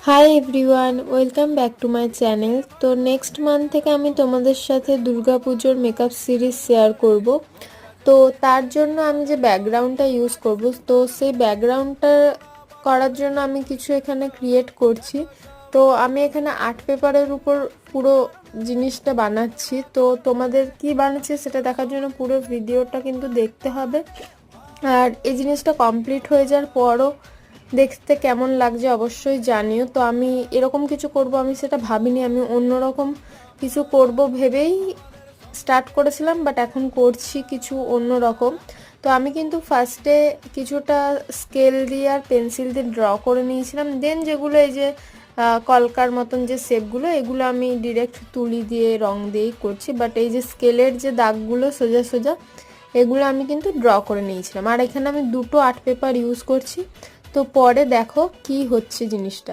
Hi everyone, welcome back to my channel. তো next month থেকে আমি তোমাদের সাথে দুর্গাপুজোর মেকআপ সিরিজ শেয়ার করব। তো তার জন্য আমি যে ব্যাকগ্রাউন্ডটা ইউজ করব, তো সেই ব্যাকগ্রাউন্ডটা করার জন্য আমি কিছু এখানে ক্রিয়েট করছি। তো আমি এখানে আর্ট পেপারের উপর পুরো জিনিসটা বানাচ্ছি। তো তোমাদের কি বানাচ্ছি সেটা দেখার জন্য পুরো ভিডিওটা কিন্তু দেখতে হবে। আর এই জিনিসটা কমপ্লিট হয়ে যাওয়ার পরও দেখতে কেমন লাগছে অবশ্যই জানিও। তো আমি এরকম কিছু করব আমি সেটা ভাবিনি, আমি অন্যরকম কিছু করব ভেবেই স্টার্ট করেছিলাম, বাট এখন করছি কিছু অন্যরকম। তো আমি কিন্তু ফার্স্টে কিছুটা স্কেল দিয়ে আর পেন্সিল দিয়ে ড্র করে নিয়েছিলাম, দেন যেগুলো এই যে কলকার মতন যে শেপগুলো, এগুলো আমি ডিরেক্ট তুলি দিয়ে রং দিয়েই করছি। বাট এই যে স্কেলের যে দাগগুলো সোজা সোজা, এগুলো আমি কিন্তু ড্র করে নিয়েছিলাম। আর এখানে আমি দুটো আর্ট পেপার ইউজ করছি। তো পরে দেখো কি হচ্ছে জিনিসটা।